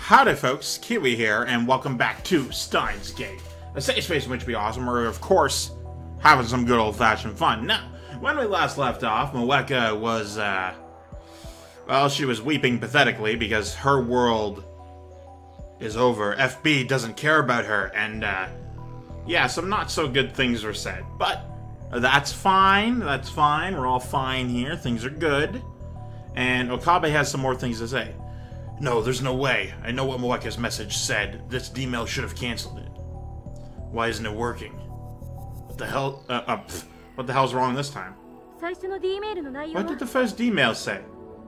Howdy folks, Keywii here, and welcome back to Steins Gate, a safe space in which we awesome. We're of course having some good old-fashioned fun. Now, when we last left off, Moeka was, well, she was weeping pathetically because her world is over. FB doesn't care about her, and, yeah, some not-so-good things were said. But that's fine, we're all fine here, things are good. And Okabe has some more things to say. No, there's no way. I know what Moeka's message said. This D-mail should have cancelled it. Why isn't it working? What the hell? What the hell's wrong this time? What did the first D-mail say?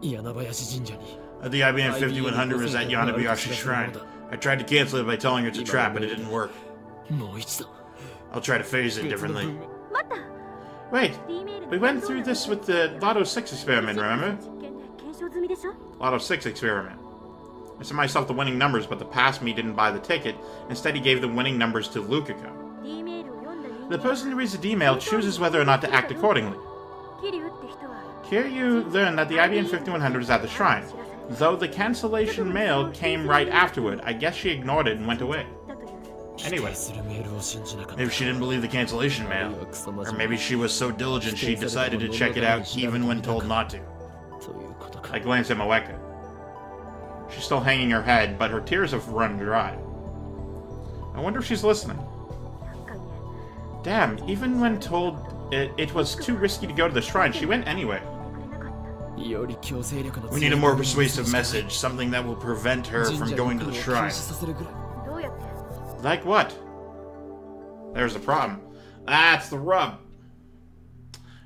The IBM 5100 was at Yanabayashi Shrine. I tried to cancel it by telling her it's a trap, but it didn't work. I'll try to phrase it differently. Wait, we went through this with the Lotto 6 experiment, remember? Lotto 6 experiment. I sent myself the winning numbers, but the past me didn't buy the ticket. Instead, he gave the winning numbers to Lukiko. The person who reads the D-mail chooses whether or not to act accordingly. Here you learn that the IBM 5100 is at the shrine, though the cancellation mail came right afterward. I guess she ignored it and went away. Anyway, maybe she didn't believe the cancellation mail, or maybe she was so diligent she decided to check it out even when told not to. I glanced at Moeka. She's still hanging her head, but her tears have run dry. I wonder if she's listening. Damn, even when told it was too risky to go to the shrine, she went anyway. We need a more persuasive message, something that will prevent her from going to the shrine. Like what? There's the problem. That's the rub.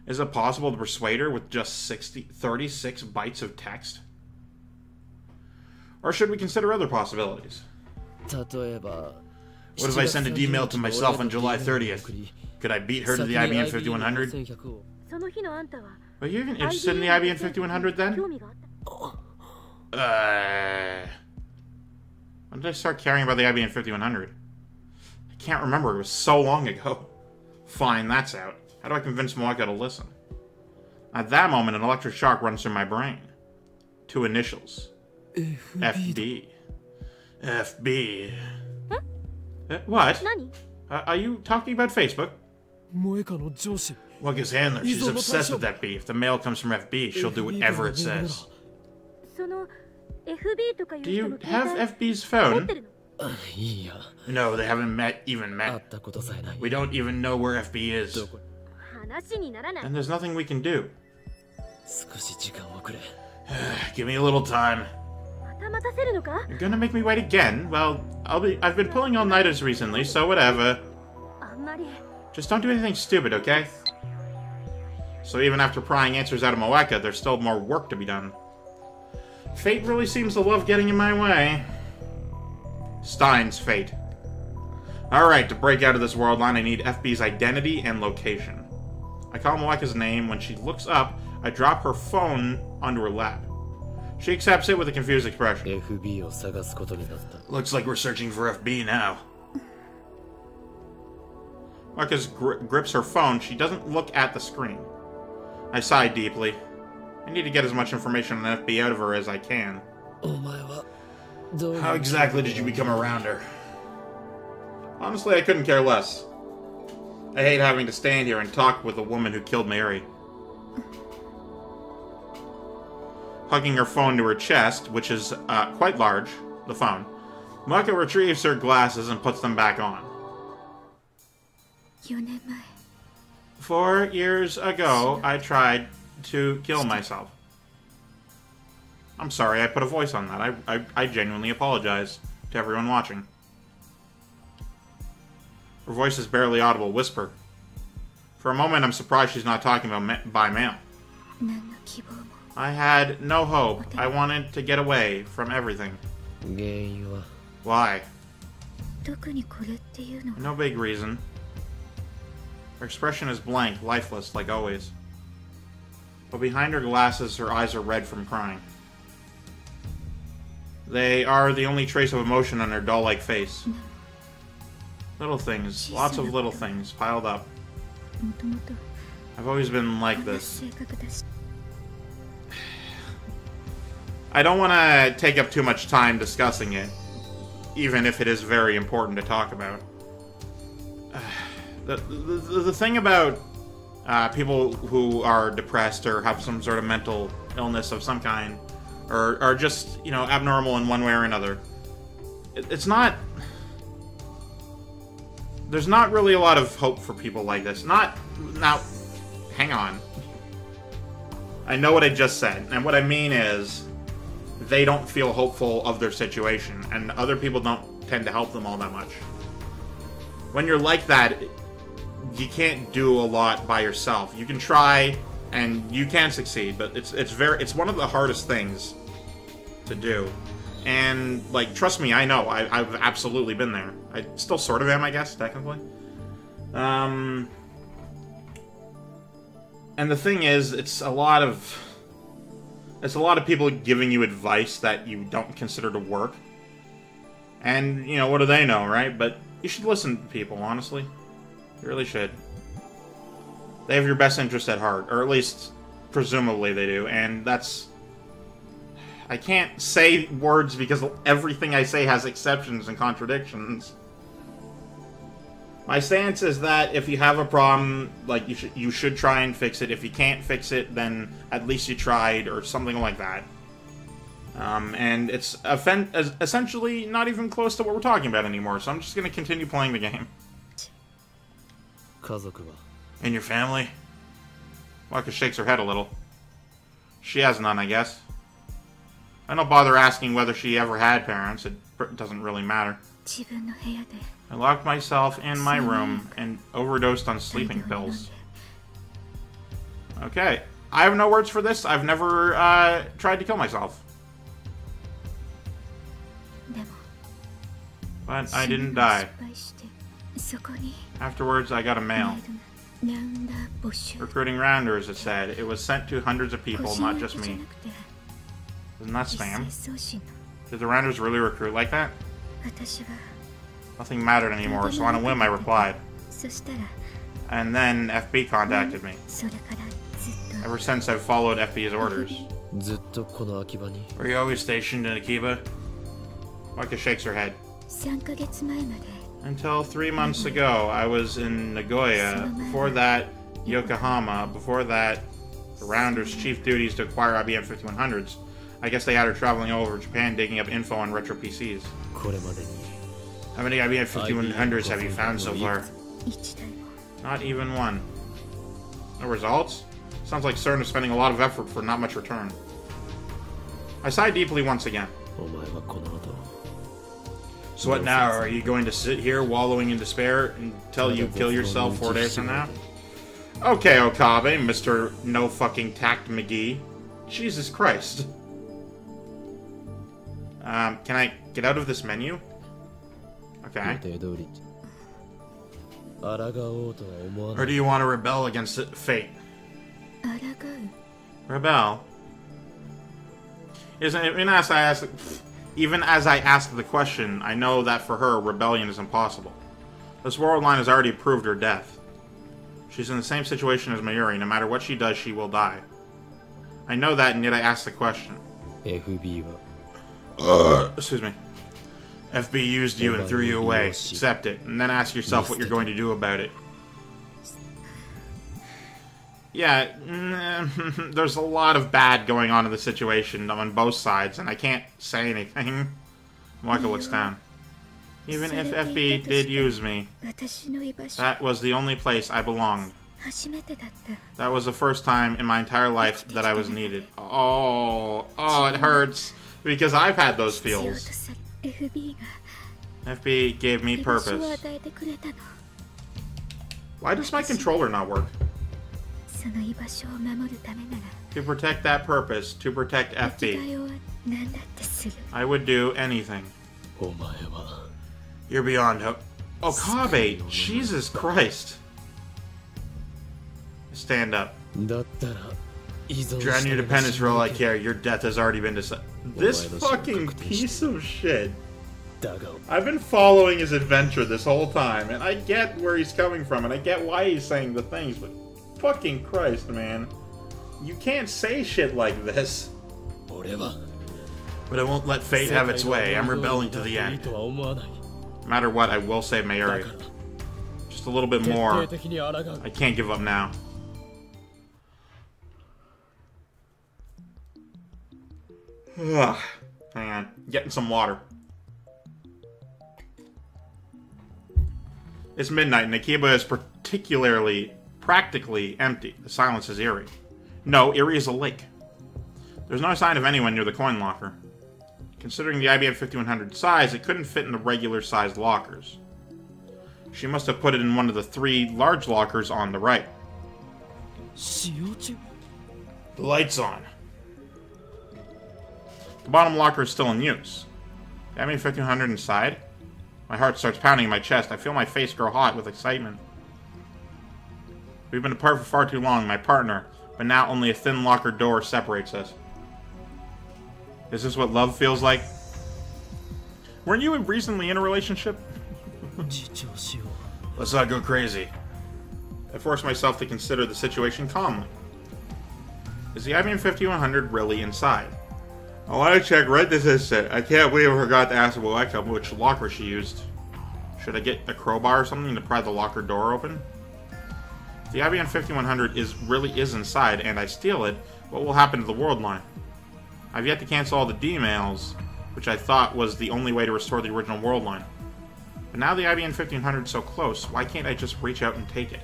Is it possible to persuade her with just 36 bytes of text? Or should we consider other possibilities? What if I send a D-mail to myself on July 30th? Could I beat her to the IBM 5100? Were you even interested in the IBM 5100 then? When did I start caring about the IBM 5100? I can't remember, it was so long ago. Fine, that's out. How do I convince Moeka to listen? At that moment, an electric shock runs through my brain. Two initials. FB. FB. Huh? What? Are you talking about Facebook? Moeka's handler. She's obsessed with FB. If the mail comes from FB, she'll do whatever it says. Do you have FB's phone? No, they haven't even met. We don't even know where FB is. And there's nothing we can do. Give me a little time. You're gonna make me wait again? Well, I've been pulling all-nighters recently, so whatever. Just don't do anything stupid, okay? So even after prying answers out of Moeka, there's still more work to be done. Fate really seems to love getting in my way. Steins' fate. Alright, to break out of this world line, I need FB's identity and location. I call Moeka's name. When she looks up, I drop her phone onto her lap. She accepts it with a confused expression. Looks like we're searching for FB now. Moeka grips her phone. She doesn't look at the screen. I sigh deeply. I need to get as much information on FB out of her as I can. How exactly did you become around her? Honestly, I couldn't care less. I hate having to stand here and talk with the woman who killed Mary. Hugging her phone to her chest, which is quite large, the phone, Moeka retrieves her glasses and puts them back on. 4 years ago, I tried to kill myself. I'm sorry, I put a voice on that. I genuinely apologize to everyone watching. Her voice is barely audible whisper. For a moment, I'm surprised she's not talking about by mail. I had no hope. I wanted to get away from everything. Why? No big reason. Her expression is blank, lifeless, like always. But behind her glasses, her eyes are red from crying. They are the only trace of emotion on her doll-like face. Little things, lots of little things, piled up. I've always been like this. I don't want to take up too much time discussing it, even if it is very important to talk about. The thing about people who are depressed or have some sort of mental illness of some kind, or are just, you know, abnormal in one way or another, it's not... There's not really a lot of hope for people like this. Now, hang on. I know what I just said, and what I mean is they don't feel hopeful of their situation, and other people don't tend to help them all that much. When you're like that, you can't do a lot by yourself. You can try, and you can succeed, but it's one of the hardest things to do. And, like, trust me, I know. I've absolutely been there. I still sort of am, I guess, technically. And the thing is, it's a lot of people giving you advice that you don't consider to work. And, you know, what do they know, right? But you should listen to people, honestly. You really should. They have your best interest at heart, or at least, presumably they do, and that's... I can't say words because everything I say has exceptions and contradictions. My stance is that if you have a problem, like, you should try and fix it. If you can't fix it, then at least you tried, or something like that. And it's essentially not even close to what we're talking about anymore, so I'm just going to continue playing the game. And your family? Waka shakes her head a little. She has none, I guess. I don't bother asking whether she ever had parents. It doesn't really matter. I locked myself in my room and overdosed on sleeping pills. Okay. I have no words for this. I've never tried to kill myself. But I didn't die. Afterwards, I got a mail. Recruiting rounders, it said. It was sent to hundreds of people, not just me. Isn't that spam? Did the rounders really recruit like that? Nothing mattered anymore, so on a whim I replied. And then FB contacted me. Ever since I've followed FB's orders. Were you always stationed in Akiba? Waka shakes her head. Until 3 months ago, I was in Nagoya. Before that, Yokohama. Before that, the Rounders' chief duties to acquire IBM 5100s. I guess they had her traveling all over Japan digging up info on retro PCs. How many IBM 5100s have you found so far? Not even one. No results? Sounds like CERN is spending a lot of effort for not much return. I sighed deeply once again. So what now? Are you going to sit here wallowing in despair until you kill yourself 4 days from now? Okay, Okabe, Mr. No Fucking Tact McGee. Jesus Christ. Can I get out of this menu? Okay. Or do you want to rebel against fate? Rebel? Even as I ask the question, I know that for her, rebellion is impossible. This world line has already proved her death. She's in the same situation as Mayuri. No matter what she does, she will die. I know that, and yet I ask the question. Excuse me. FB used you and threw you away. Accept it, and then ask yourself what you're going to do about it. Yeah, there's a lot of bad going on in the situation on both sides, and I can't say anything. Michael looks down. Even if FB did use me, that was the only place I belonged. That was the first time in my entire life that I was needed. Oh, it hurts. Because I've had those feels. FB gave me purpose. Why does my controller not work? To protect that purpose, to protect FB. I would do anything. You're beyond hope. Okabe, Jesus Christ. Stand up. Drown your dependence for all I care. Your death has already been decided. This fucking piece of shit. I've been following his adventure this whole time, and I get where he's coming from, and I get why he's saying the things, but fucking Christ, man. You can't say shit like this. But I won't let fate have its way. I'm rebelling to the end. No matter what, I will save Mayuri. Just a little bit more. I can't give up now. Ugh. Hang on. Getting some water. It's midnight and Akiba is practically empty. The silence is eerie. No, eerie is a lake. There's no sign of anyone near the coin locker. Considering the IBM 5100 size, it couldn't fit in the regular-sized lockers. She must have put it in one of the 3 large lockers on the right. The light's on. The bottom locker is still in use. The IBM 5100 inside? My heart starts pounding in my chest. I feel my face grow hot with excitement. We've been apart for far too long, my partner, but now only a thin locker door separates us. Is this what love feels like? Weren't you recently in a relationship? Let's not go crazy. I force myself to consider the situation calmly. Is the IBM 5100 really inside? I want to check right this instant. I can't believe I forgot to ask Moeka which locker she used. Should I get a crowbar or something to pry the locker door open? If the IBM 5100 really is inside and I steal it, what will happen to the world line? I've yet to cancel all the D-mails, which I thought was the only way to restore the original world line. But now the IBM 1500 is so close, why can't I just reach out and take it?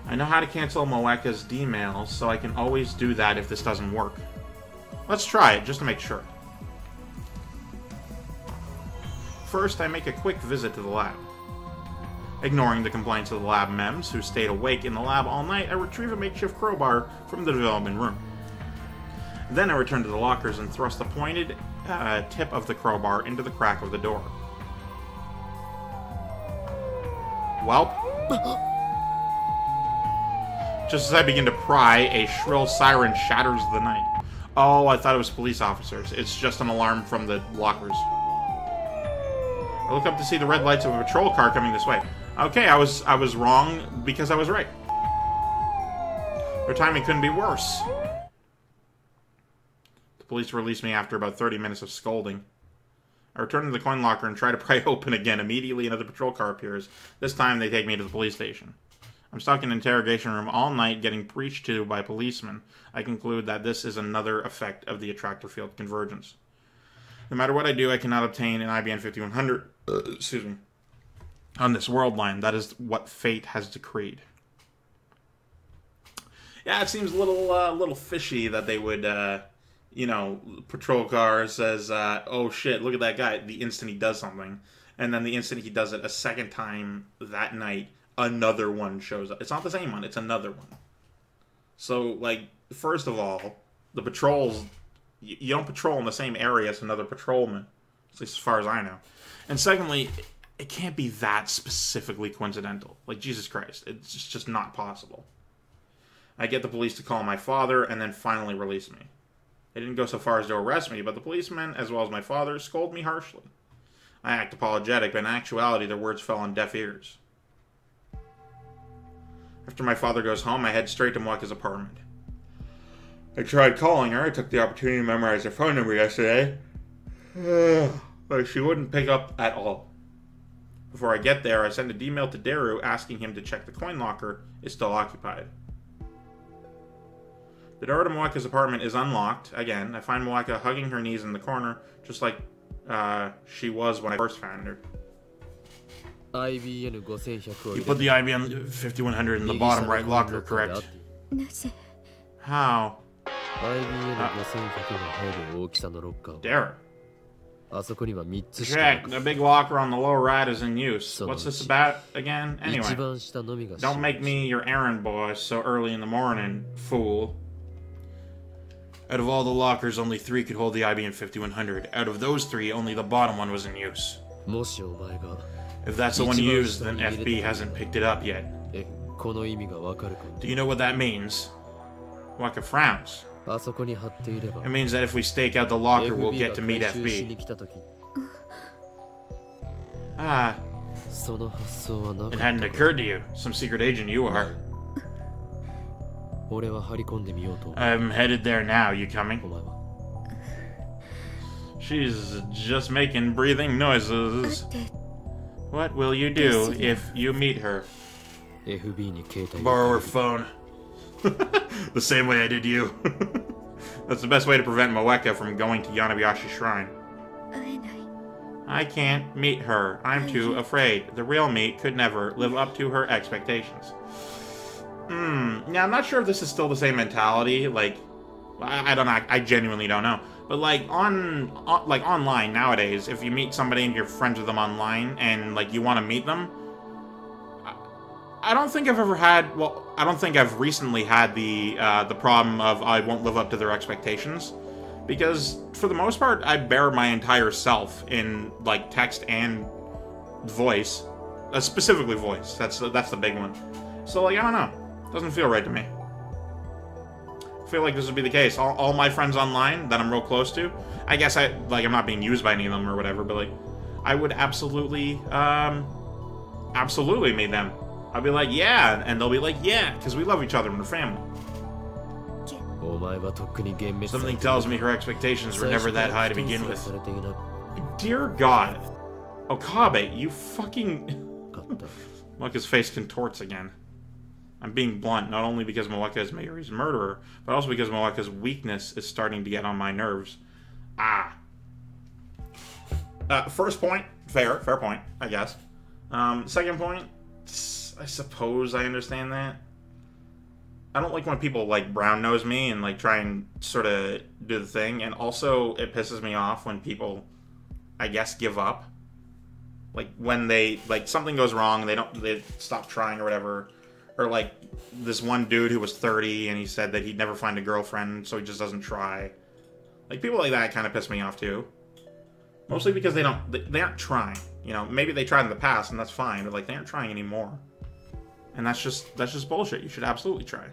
I know how to cancel Moeka's D-mails, so I can always do that if this doesn't work. Let's try it, just to make sure. First, I make a quick visit to the lab. Ignoring the complaints of the lab mems, who stayed awake in the lab all night, I retrieve a makeshift crowbar from the development room. Then I return to the lockers and thrust the pointed tip of the crowbar into the crack of the door. Welp. Just as I begin to pry, a shrill siren shatters the night. Oh, I thought it was police officers. It's just an alarm from the lockers. I look up to see the red lights of a patrol car coming this way. Okay, I was wrong because I was right. Their timing couldn't be worse. The police release me after about 30 minutes of scolding. I return to the coin locker and try to pry open again. Immediately another patrol car appears. This time they take me to the police station. I'm stuck in an interrogation room all night getting preached to by policemen. I conclude that this is another effect of the attractor field convergence. No matter what I do, I cannot obtain an IBM 5100 on this world line. That is what fate has decreed. Yeah, it seems a little fishy that they would, you know, patrol car says, oh shit, look at that guy, the instant he does something. And then the instant he does it a second time that night, another one shows up. It's not the same one, it's another one. So, like, first of all, the patrols, you don't patrol in the same area as another patrolman, at least as far as I know. And secondly, it can't be that specifically coincidental. Like, Jesus Christ, it's just not possible. I get the police to call my father and then finally release me. They didn't go so far as to arrest me, but the policemen, as well as my father, scold me harshly. I act apologetic, but in actuality, their words fell on deaf ears. After my father goes home, I head straight to Moeka's apartment. I tried calling her. I took the opportunity to memorize her phone number yesterday. But she wouldn't pick up at all. Before I get there, I send an email to Daru asking him to check the coin locker is still occupied. The door to Moeka's apartment is unlocked. Again, I find Moeka hugging her knees in the corner, just like she was when I first found her. You put the IBM 5100 in the bottom right locker, correct? How? Daru. Check. The big locker on the lower right is in use. What's this about again? Anyway, don't make me your errand boy so early in the morning, fool. Out of all the lockers, only 3 could hold the IBM 5100. Out of those 3, only the bottom one was in use. If that's the one you used, then FB hasn't picked it up yet. Do you know what that means? Moeka frowns. It means that if we stake out the locker, we'll get to meet FB. Ah. It hadn't occurred to you. Some secret agent you are. I'm headed there now. You coming? She's just making breathing noises. What will you do if you meet her? Borrow her phone. The same way I did you. That's the best way to prevent Moeka from going to Yanabayashi Shrine. I can't meet her. I'm too afraid. The real me could never live up to her expectations. Yeah, I'm not sure if this is still the same mentality. Like, I don't know. I genuinely don't know. But like online nowadays, if you meet somebody and you're friends with them online and like you want to meet them, I don't think I've ever had. Well, I don't think I've recently had the problem of I won't live up to their expectations, because for the most part I bear my entire self in like text and voice, specifically voice. That's the big one. So like I don't know. Doesn't feel right to me. I feel like this would be the case. All my friends online that I'm real close to, I guess I'm not being used by any of them or whatever, but like, I would absolutely meet them. I'd be like, yeah, and they'll be like, yeah, because we love each other and we're family. Something tells me her expectations were never that high to begin with. Dear God. Okabe, you fucking... Moeka's face contorts again. I'm being blunt, not only because Moeka is Mayuri's murderer, but also because Moeka's weakness is starting to get on my nerves. First point, fair point, I guess. Second point, I suppose I understand that. I don't like when people, like, brown nose me and, like, try and sort of do the thing, and also it pisses me off when people, I guess, give up. Like, when they, like, something goes wrong and they stop trying or whatever. Or, like, this one dude who was 30 and he said that he'd never find a girlfriend, so he just doesn't try. Like, people like that kind of piss me off, too. Mostly because they aren't trying. You know, maybe they tried in the past and that's fine, but, like, they aren't trying anymore. And that's just bullshit. You should absolutely try.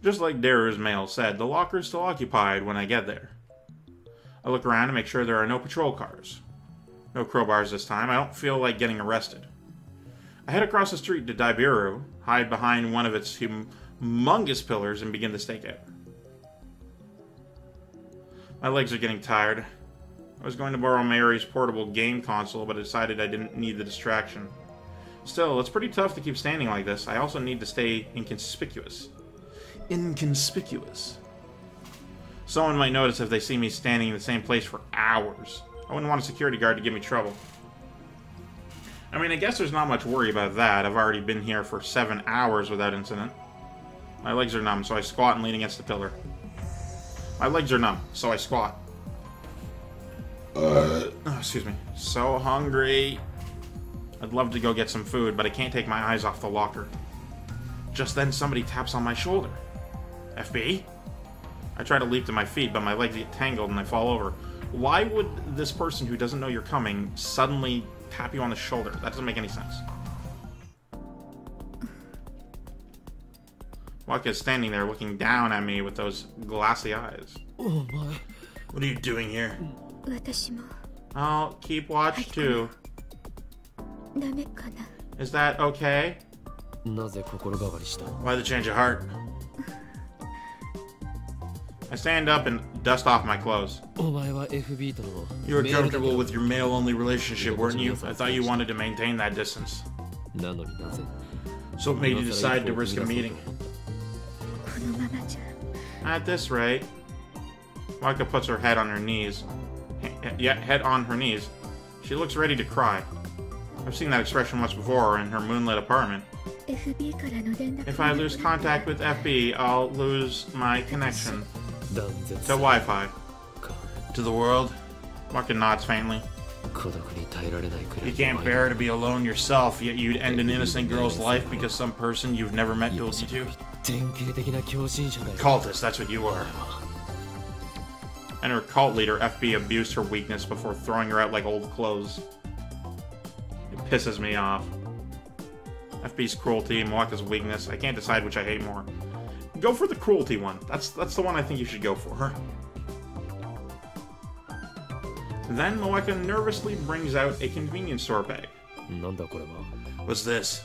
Just like Daru's mail said, the locker is still occupied when I get there. I look around to make sure there are no patrol cars. No crowbars this time. I don't feel like getting arrested. I head across the street to Daibiru, hide behind one of its humongous pillars, and begin the stakeout. My legs are getting tired. I was going to borrow Mayuri's portable game console, but I decided I didn't need the distraction. Still, it's pretty tough to keep standing like this. I also need to stay inconspicuous. Inconspicuous. Someone might notice if they see me standing in the same place for hours. I wouldn't want a security guard to give me trouble. I mean, I guess there's not much worry about that. I've already been here for 7 hours without incident. My legs are numb, so I squat and lean against the pillar. My legs are numb, so I squat. Oh, excuse me. So hungry. I'd love to go get some food, but I can't take my eyes off the locker. Just then, somebody taps on my shoulder. FB? I try to leap to my feet, but my legs get tangled and I fall over. Why would this person who doesn't know you're coming suddenly tap you on the shoulder? That doesn't make any sense. Moeka is standing there looking down at me with those glassy eyes. Oh my. What are you doing here? I'll keep watch too. Is that okay? Why the change of heart? I stand up and dust off my clothes. You were comfortable with your male-only relationship, weren't you? I thought you wanted to maintain that distance. So what made you decide to risk a meeting? At this rate... Moeka puts her head on her knees. Head on her knees. She looks ready to cry. I've seen that expression once before in her moonlit apartment. If I lose contact with FB, I'll lose my connection. To Wi-Fi. To the world? Moeka nods faintly. You can't bear to be alone yourself, yet you'd end an innocent girl's life because some person you've never met told you to? Cultist, that's what you are. And her cult leader, FB, abused her weakness before throwing her out like old clothes. It pisses me off. FB's cruelty, Moeka's weakness. I can't decide which I hate more. Go for the cruelty one. That's the one I think you should go for. Then Moeka nervously brings out a convenience store bag. What's this?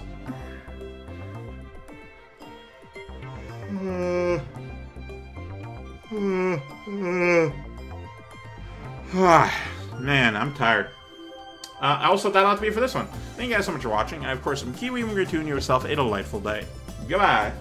Man, I'm tired. Also, that'll have to be for this one. Thank you guys so much for watching. I, of course, am Keywii, and we're going to tune yourself a delightful day. Goodbye.